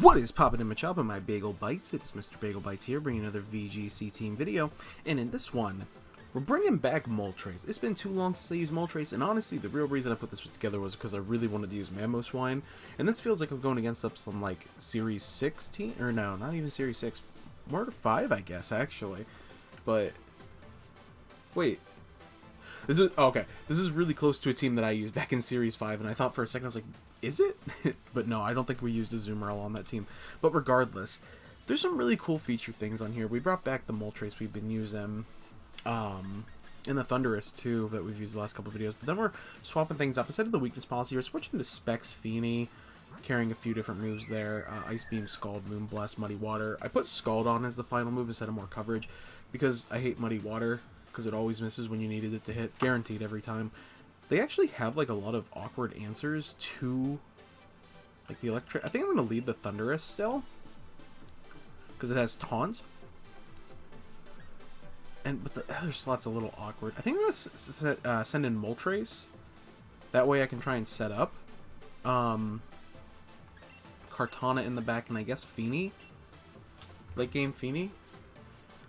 What is poppin' in my choppin' my Bagel Bites? It is Mr. Bagel Bites here, bringing another VGC team video. And in this one, we're bringing back Moltres. It's been too long since I used Moltres, and honestly, the real reason I put this together was because I really wanted to use Mamoswine. And this feels like I'm going against some, like, Series 6 team, or no, not even Series 6, more to 5, I guess, actually. But, wait. This is, okay, this is really close to a team that I used back in Series 5, and I thought for a second, I was like, is it? But no, I don't think we used a Zoomerl on that team. But regardless, there's some really cool feature things on here. We brought back the Moltres we've been using, and the Thunderous too, that we've used the last couple of videos. But then we're swapping things up. Instead of the weakness policy, we're switching to Specs Feeny, carrying a few different moves there. Ice Beam, Scald, Moonblast, Muddy Water. I put Scald on as the final move instead of more coverage, because I hate Muddy Water, because it always misses when you needed it to hit. Guaranteed every time. They actually have, like, a lot of awkward answers to, like, the electric. I think I'm going to lead the Thunderous still, because it has Taunt. But the other slot's a little awkward. I think I'm going to send in Moltres. That way I can try and set up Kartana in the back, and I guess Feeny. Late game Feeny.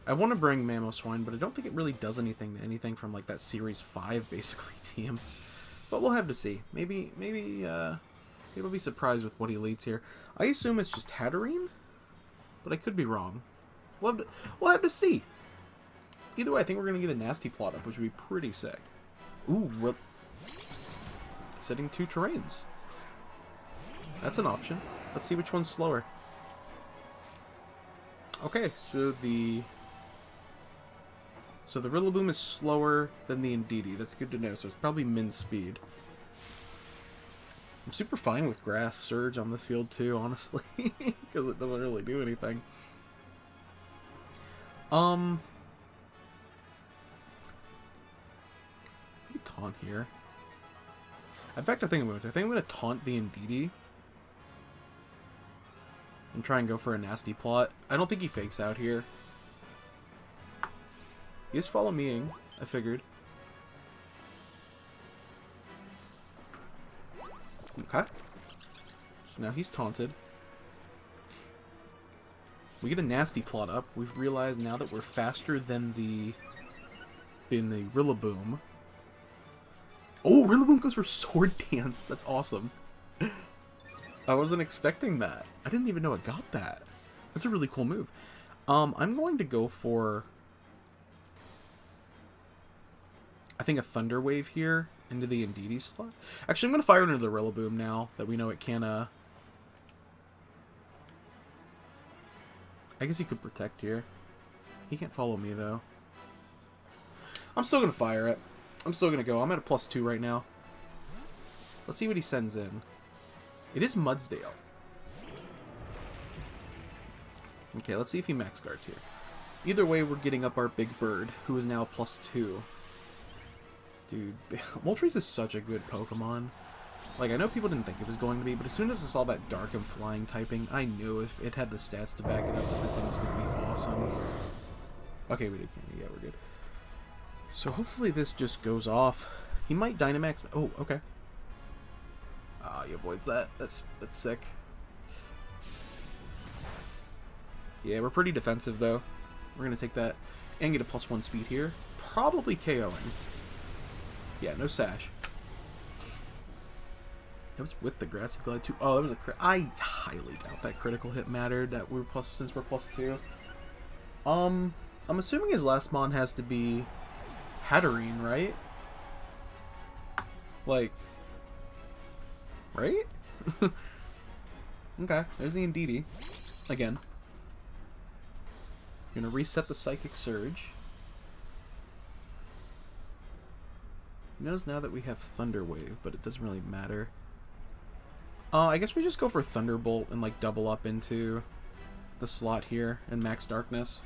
I want to bring Mamoswine, but I don't think it really does anything from, like, that Series 5, basically, team. But we'll have to see. Maybe we'll be surprised with what he leads here. I assume it's just Hatterene, but I could be wrong. We'll have to see. Either way, I think we're going to get a Nasty Plot up, which would be pretty sick. Ooh, we're setting 2 terrains. That's an option. Let's see which one's slower. Okay, so the Rillaboom is slower than the Indeedee. That's good to know. So it's probably min speed. I'm super fine with Grass Surge on the field too, honestly, because it doesn't really do anything. Taunt here. In fact, I think I'm going to taunt the Indeedee and try and go for a Nasty Plot. I don't think he fakes out here. He is follow meing, I figured. Okay. So now he's taunted. We get a Nasty Plot up. We've realized now that we're faster than the Rillaboom. Oh, Rillaboom goes for Sword Dance. That's awesome. I wasn't expecting that. I didn't even know it got that. That's a really cool move. I'm going to go for, I think, a Thunder Wave here into the Indeedee slot. Actually, I'm going to fire into the Rillaboom now that we know it can, I guess he could protect here. He can't follow me, though. I'm still going to fire it. I'm still going to go. I'm at a +2 right now. Let's see what he sends in. It is Mudsdale. Okay, let's see if he max guards here. Either way, we're getting up our big bird, who is now +2. Dude, Moltres is such a good Pokemon. Like, I know people didn't think it was going to be, but as soon as I saw that dark and flying typing, I knew if it had the stats to back it up that this thing was going to be awesome. Okay, we did. Yeah, we're good. So hopefully this just goes off. He might Dynamax. Oh, okay. He avoids that. That's sick. Yeah, we're pretty defensive, though. We're going to take that and get a +1 speed here. Probably KOing. Yeah, no Sash. That was with the Grassy Glide, too. Oh, that was a crit. I highly doubt that critical hit mattered, that we're since we're +2. I'm assuming his last mon has to be Hatterene, right? Like, right? Okay, there's the Indeedee. Again. Gonna reset the Psychic Surge. He knows now that we have Thunder Wave, but it doesn't really matter. I guess we just go for Thunderbolt and, like, double up into the slot here and max Darkness.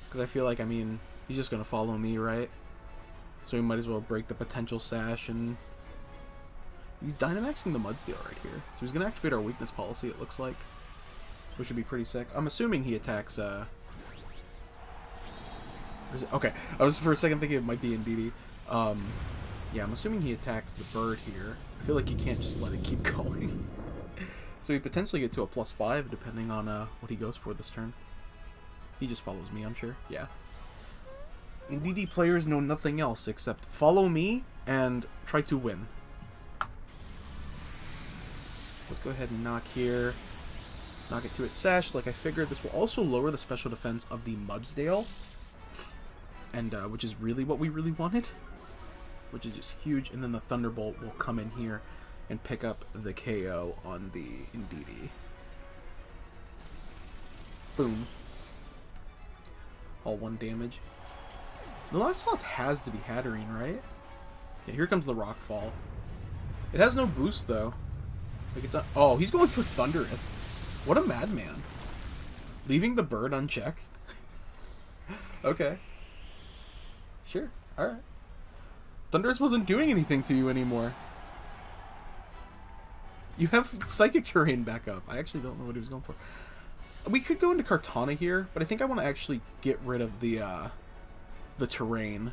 Because I feel like, I mean, he's just gonna follow me, right? So we might as well break the potential Sash, and he's Dynamaxing the Mudsdale right here. So he's gonna activate our weakness policy, it looks like. Which would be pretty sick. I'm assuming he attacks, okay, I was for a second thinking it might be Indeedee. Yeah, I'm assuming he attacks the bird here. I feel like you can't just let it keep going. So we potentially get to a +5 depending on what he goes for this turn. He just follows me, I'm sure. Yeah. And DD players know nothing else except follow me and try to win. Let's go ahead and knock here. Knock it to its sash like I figured. This will also lower the special defense of the Mudsdale. And which is really what we really wanted. Which is just huge. And then the Thunderbolt will come in here and pick up the KO on the Indeedee. Boom. All 1 damage. The last sloth has to be Hatterene, right? Yeah, here comes the Rockfall. It has no boost, though. Like it's oh, he's going for Thunderous. What a madman. Leaving the bird unchecked. Okay. Sure. Alright. Thunderous wasn't doing anything to you anymore. You have Psychic Terrain back up. I actually don't know what he was going for. We could go into Kartana here, but I think I want to actually get rid of the terrain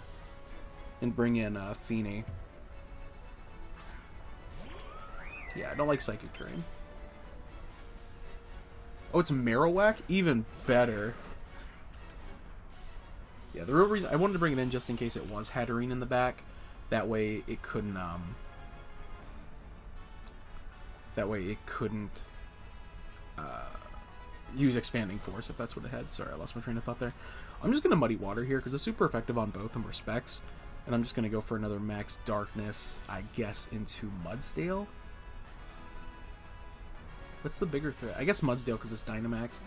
and bring in Feeny. Yeah, I don't like Psychic Terrain. Oh, it's Marowak? Even better. Yeah, the real reason I wanted to bring it in just in case it was Hatterene in the back. That way it couldn't use Expanding Force if that's what it had. Sorry, I lost my train of thought there. I'm just gonna Muddy Water here because it's super effective on both in respects. And I'm just gonna go for another Max Darkness, I guess, into Mudsdale. What's the bigger threat? I guess Mudsdale because it's Dynamax.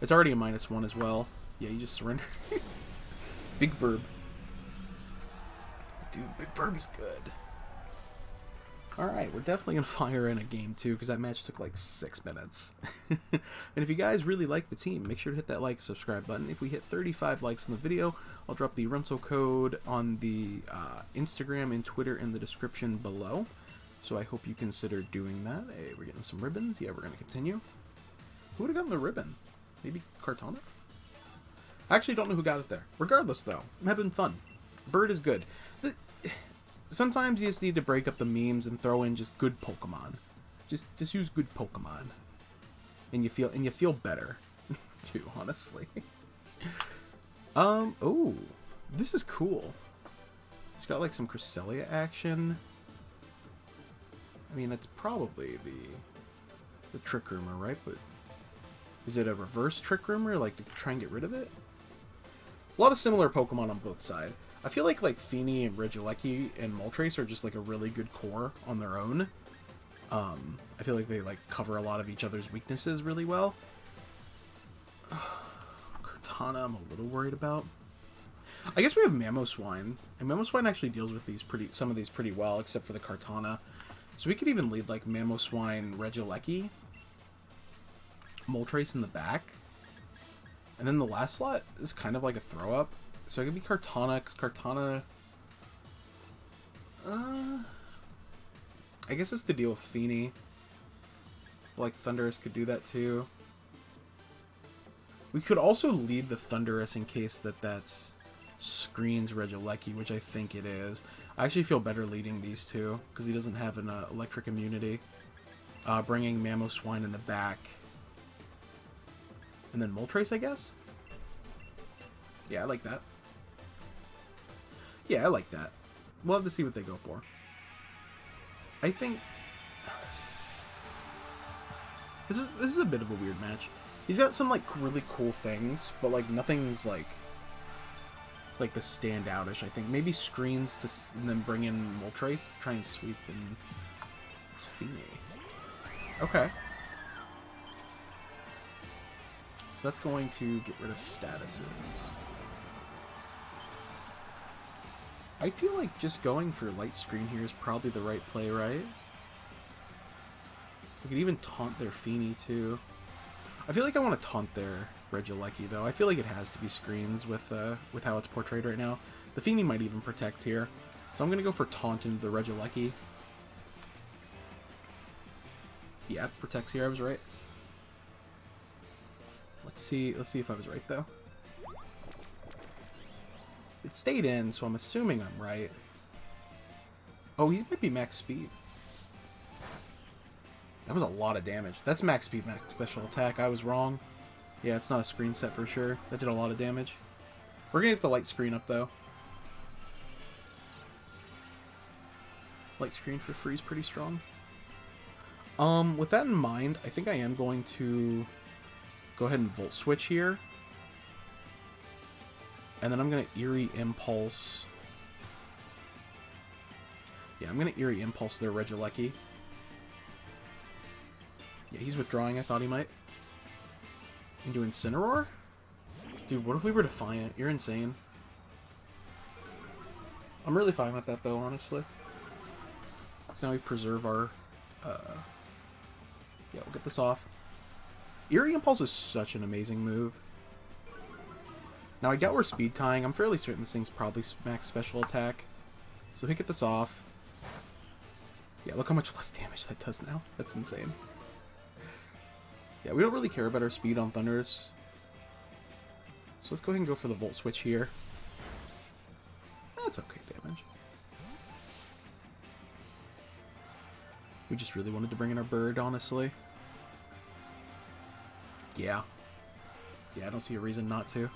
It's already a -1 as well. Yeah, you just surrender. Big Burb. Dude, Big Burb is good. Alright, we're definitely going to fire in a game too, because that match took like 6 minutes. And if you guys really like the team, make sure to hit that like, subscribe button. If we hit 35 likes in the video, I'll drop the rental code on the Instagram and Twitter in the description below. So I hope you consider doing that. Hey, we're getting some ribbons. Yeah, we're going to continue. Who would have gotten the ribbon? Maybe Kartana? I actually don't know who got it there. Regardless, though, I'm having fun. Bird is good. Sometimes you just need to break up the memes and throw in just good Pokemon. Just use good Pokemon, and you feel better, too. Honestly. Oh, this is cool. It's got like some Cresselia action. I mean, that's probably the Trick Rumor, right? But is it a reverse Trick Rumor, like to try and get rid of it? A lot of similar Pokemon on both sides. I feel like Feeny and Regieleki and Moltres are just like a really good core on their own. I feel like they like cover a lot of each other's weaknesses really well. Kartana, I'm a little worried about. I guess we have Mamoswine, and Mamoswine actually deals with some of these pretty well, except for the Kartana. So we could even lead like Mamoswine, Regieleki, Moltres in the back, and then the last slot is kind of like a throw up. So it could be Kartana, because Kartana... I guess it's to deal with Feeny. Like, Thunderous could do that too. We could also lead the Thunderous in case that's screens Regieleki, which I think it is. I actually feel better leading these two, because he doesn't have an electric immunity. Bringing Mamoswine in the back. And then Moltres, I guess? Yeah, I like that. Yeah, I like that. We'll have to see what they go for. I think this is a bit of a weird match. He's got some like really cool things, but like nothing's like the standoutish. I think maybe screens and then bring in Moltres to try and sweep, and it's Feeny. Okay. So that's going to get rid of statuses. I feel like just going for light screen here is probably the right play, right? We could even taunt their Feeny too. I feel like I want to taunt their Regieleki though. I feel like it has to be screens with how it's portrayed right now. The Feeny might even protect here. So I'm gonna go for taunt into the Regieleki. Yeah, protects here, I was right. Let's see if I was right though. It stayed in, so I'm assuming I'm right. Oh, he might be max speed. That was a lot of damage. That's max speed, max special attack. I was wrong. Yeah, it's not a screen set for sure. That did a lot of damage. We're gonna get the light screen up though. Light screen for free is pretty strong. With that in mind, I think I am going to go ahead and Volt Switch here. And then I'm gonna Eerie Impulse. Yeah, I'm gonna Eerie Impulse their Regieleki. Yeah, he's withdrawing. I thought he might. Into Incineroar? Dude, what if we were Defiant? You're insane. I'm really fine with that, though, honestly. So now we preserve our... Yeah, we'll get this off. Eerie Impulse is such an amazing move. Now, I doubt we're speed tying. I'm fairly certain this thing's probably max special attack. So we get this off. Yeah, look how much less damage that does now. That's insane. Yeah, we don't really care about our speed on Thundurus. So let's go ahead and go for the Volt Switch here. That's okay damage. We just really wanted to bring in our bird, honestly. Yeah. Yeah, I don't see a reason not to.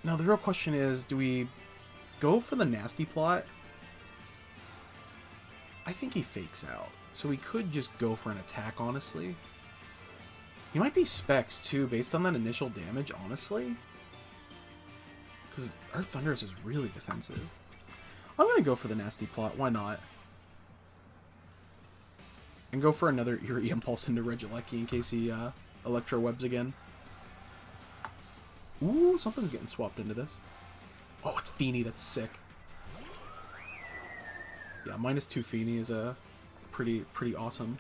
Now, the real question is, do we go for the nasty plot? I think he fakes out. So we could just go for an attack, honestly. He might be Specs, too, based on that initial damage, honestly. Because our Thundurus is really defensive. I'm going to go for the nasty plot. Why not? And go for another Eerie Impulse into Regieleki in case he Electro Webs again. Ooh, something's getting swapped into this. Oh, it's Feeny. That's sick. Yeah, -2 Feeny is pretty awesome.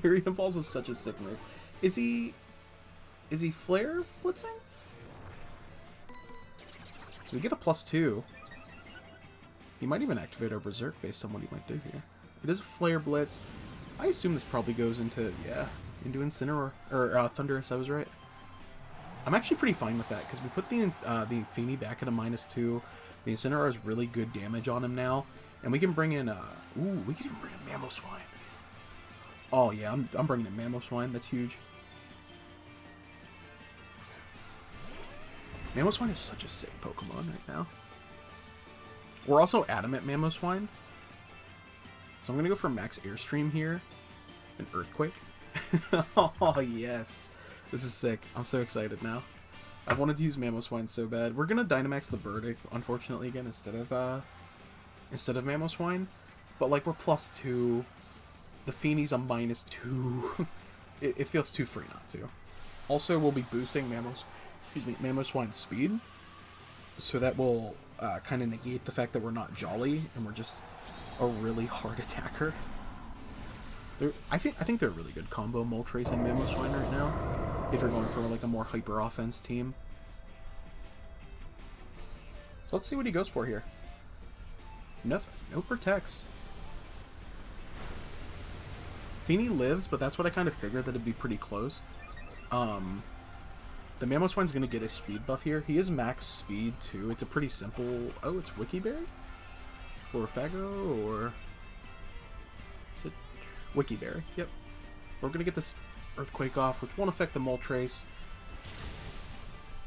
Eerie Impulse is such a sick move. Is he Flare Blitzing? So we get a +2. He might even activate our Berserk based on what he might do here. It is a Flare Blitz. I assume this probably goes into, yeah, into Incineroar. Or Thundurus, I was right. I'm actually pretty fine with that, because we put the Feeny back at a -2. The Incineroar has really good damage on him now. And we can bring in, ooh, we can even bring in Mamoswine. Oh yeah, I'm bringing in Mamoswine, that's huge. Mamoswine is such a sick Pokemon right now. We're also Adamant Mamoswine. So I'm going to go for Max Airstream here. An Earthquake. Oh, yes. This is sick. I'm so excited now. I've wanted to use Mamoswine so bad. We're going to Dynamax the Bird, unfortunately, again, instead of Mamoswine. But, like, we're +2. The Feeny's a -2. It feels too free not to. Also, we'll be boosting Mamoswine's speed. So that will kind of negate the fact that we're not Jolly and we're just a really hard attacker. I think they're a really good combo, Moltres and Mamoswine right now. If you're going for like a more hyper offense team. So let's see what he goes for here. Nothing. No protects. Feeny lives, but that's what I kind of figured, that it'd be pretty close. The Mamoswine's going to get his speed buff here. He is max speed, too. It's a pretty simple... Oh, it's Wikiberry? Or Fago, or... Is it... Wikiberry, yep. We're going to get this Earthquake off, which won't affect the Moltres.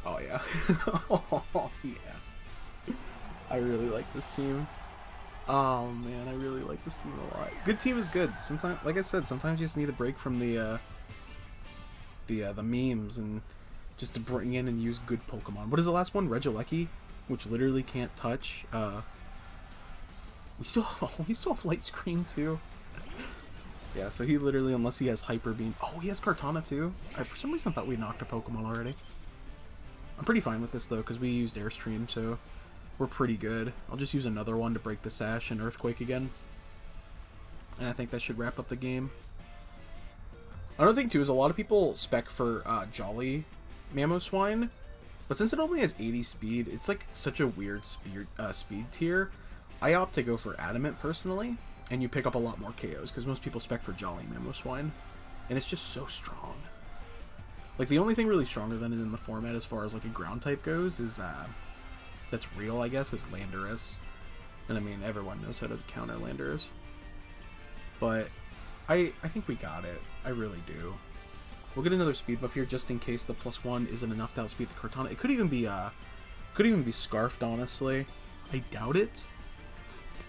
Oh, yeah. Oh, yeah. I really like this team. Oh, man, I really like this team a lot. Good team is good. Sometimes, like I said, sometimes you just need a break from the memes and... just to bring in and use good Pokemon. What is the last one? Regieleki, which literally can't touch. We still have Light Screen too. Yeah, so he literally, unless he has Hyper Beam. Oh, he has Kartana too. I for some reason thought we knocked a Pokemon already. I'm pretty fine with this though, because we used Airstream, so we're pretty good. I'll just use another one to break the Sash and Earthquake again. And I think that should wrap up the game. Another thing too is a lot of people spec for Jolly Mamoswine, but since it only has 80 speed, it's like such a weird speed tier. I opt to go for Adamant personally, and you pick up a lot more KOs because most people spec for Jolly Mamoswine, and it's just so strong. Like the only thing really stronger than it in the format as far as like a ground type goes is that's real, I guess, is Landorus. And I mean, everyone knows how to counter Landorus. But I think we got it. I really do. We'll get another speed buff here just in case the +1 isn't enough to outspeed the Cortana. It could even be Scarfed, honestly. I doubt it.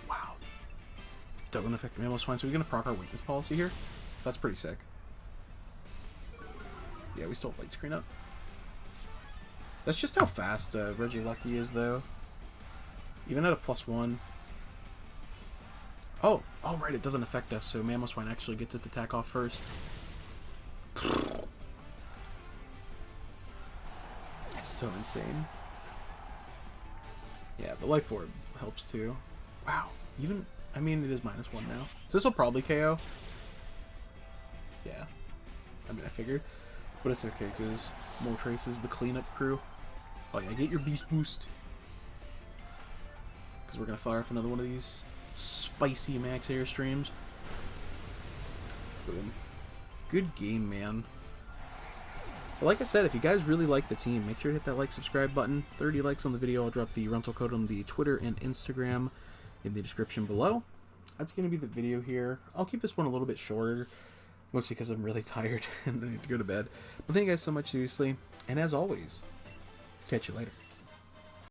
Wow. Doesn't affect me almost fine. So we're gonna proc our weakness policy here. So that's pretty sick. Yeah, we still have light screen up. That's just how fast Regieleki is, though. Even at a +1. Oh, right, it doesn't affect us, so Mamoswine actually gets its attack off first. That's so insane. Yeah, the Life Orb helps too. Wow, even, I mean, it is -1 now. So this will probably KO. Yeah, I mean, I figured. But it's okay, because Moltres is the cleanup crew. Oh yeah, get your Beast Boost. Because we're going to fire off another one of these spicy max air streams. Boom. Good game, man. But like I said, if you guys really like the team, make sure to hit that like, subscribe button. 30 likes on the video. I'll drop the rental code on the Twitter and Instagram in the description below. That's going to be the video here. I'll keep this one a little bit shorter, mostly because I'm really tired and I need to go to bed. But thank you guys so much, seriously. And as always, catch you later.